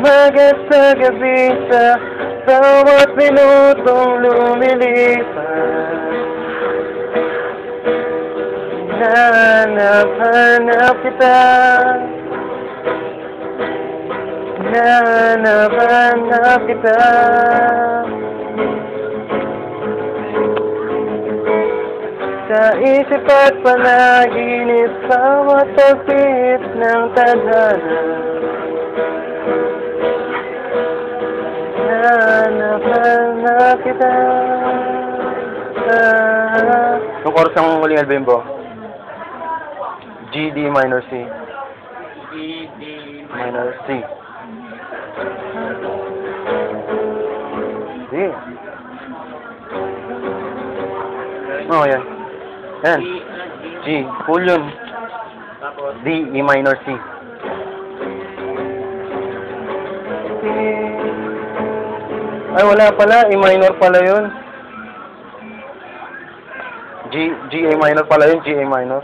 umaga sa gabi sa bawat minutong lumilipas. Hinahanap-hanap kita, hinahanap-hanap kita. Sa isip at panaginip, bawat tagpit ng tadhana. Hinahanap kita. Yung chorus ng huling album mo? G, D minor, C. G, D Minor, C. D. Oh, yan. Yan. G. Full yun. Tapos D, E minor, C. Ay, wala pala. E minor pala yun. G, A minor pala yun. G, A minor.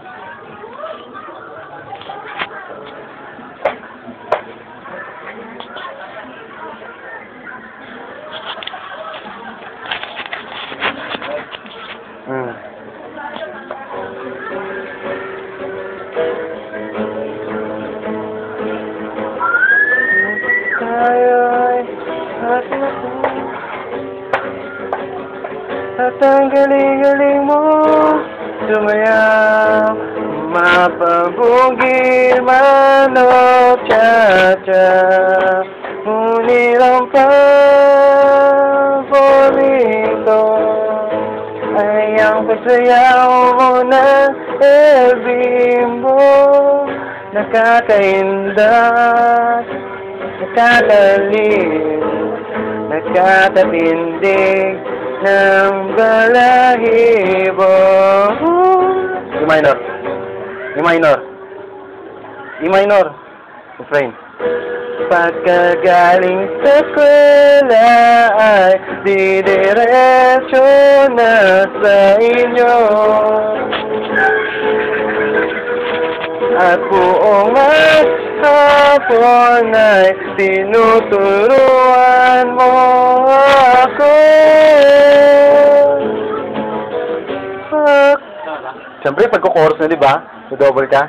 At ang galing-galing mo sumayaw, mapabugi man o cha-cha, ngunit ang paborito ay ang pagsayaw mo ng ebimbo. Nakakaindak, nakakalim, nakakatindig ng balahibo. E minor. E minor. E minor. Refrain. Pagkagaling sa eskwela ay didiretso na sa inyo. At buong maghapon ay tinuturuan mo ako. Siyempre, pagkukorus na, di ba? Double ka.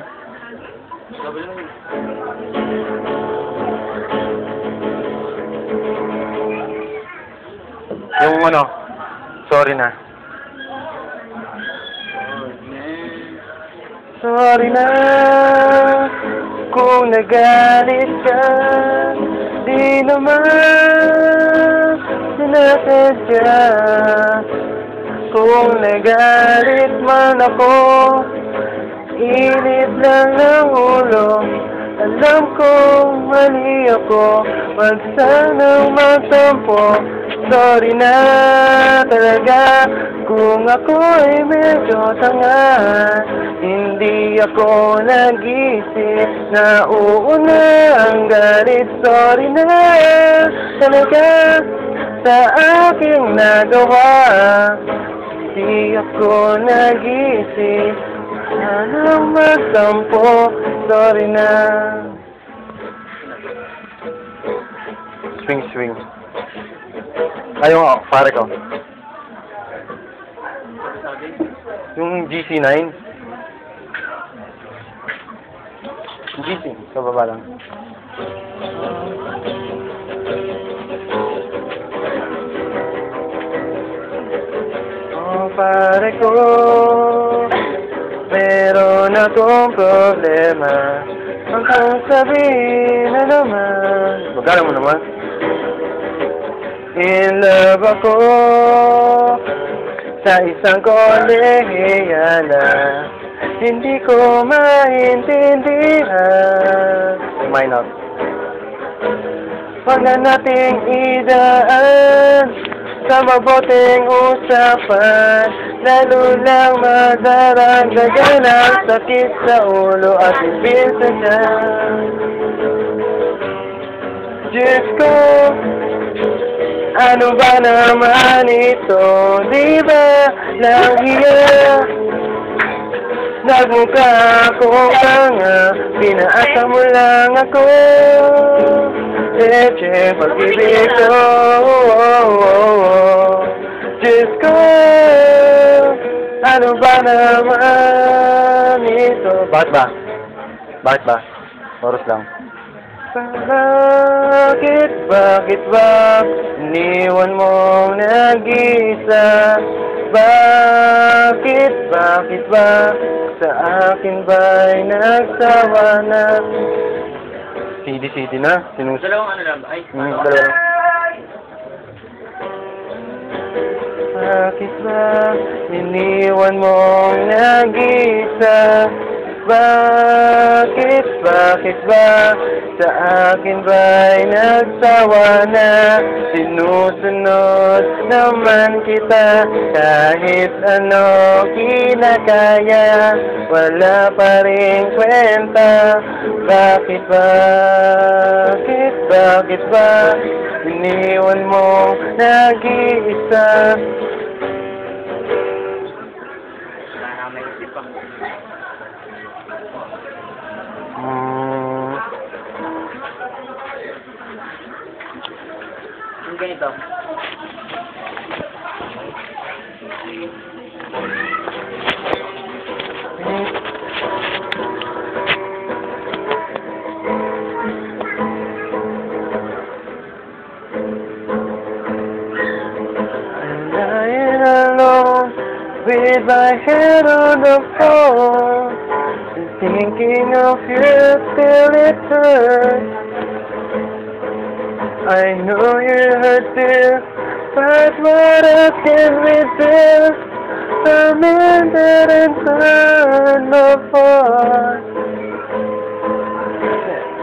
double lang. Yung ano, sorry na. Sorry na kung nagalit ka, di naman sinasadya. Kung nagalit man ako, init lang ng ulo. Alam kong mali ako, wag sanang magtampo. Sorry na talaga kung ako'y medyo tanga. Hindi ako nag-isip na uuna ang galit. Sorry na talaga sa aking nagawa. Hindi ako nag-isip na magtampo. Sorry na. Swing, swing. Ayaw, pare ko. Yung GC9. GC, sa baba lang. Oh, pare ko, meron akong problema. Ang kung sabihin na naman. Magkala mo naman. In love ako sa isang kolehiyala. Hindi ko maintindihan. Minor. Huwag na nating idaan sa mabuting usapan. Lalo lang madaragdagan ang sakit sa ulo at ibig sa tiyan. Diyos ko, ano ba naman ito? Di ba lang hiya? Nagmukha akong tanga, pinaasa mo lang ako. leche, pag-ibig ko. Diyos ko, ano ba naman ito? Bakit ba? Bakit ba? Oras lang. Bakit ba iniwan mong nag-isa? Bakit ba sa akin ba'y nagsawa na? CD na, sinus. Dalawang ano lang ba? Ay, Dalawa. Bakit ba iniwan mong nag-isa? Bakit ba sa akin ba'y nagsawa na? Sinusunod naman kita kahit ano kinakaya, wala pa rin kwenta. Bakit ba iniwan mo nag-iisa? may isip pa. Yung ganito. Lying alone with my head on the phone, thinking of you till it hurts. I know you hurt too, but what else can we do? The man didn't turn before.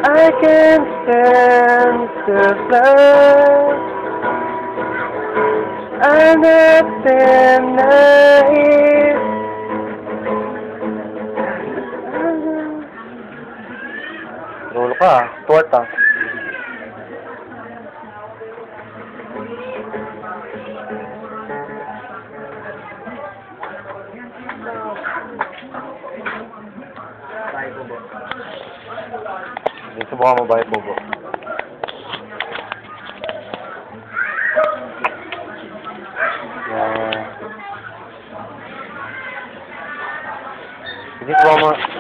I can't stand to fly. I'm nothing naive. Roll ka, torta. Bye, Bobo. Subukan mo ba yung bobo? Sige, subukan mo.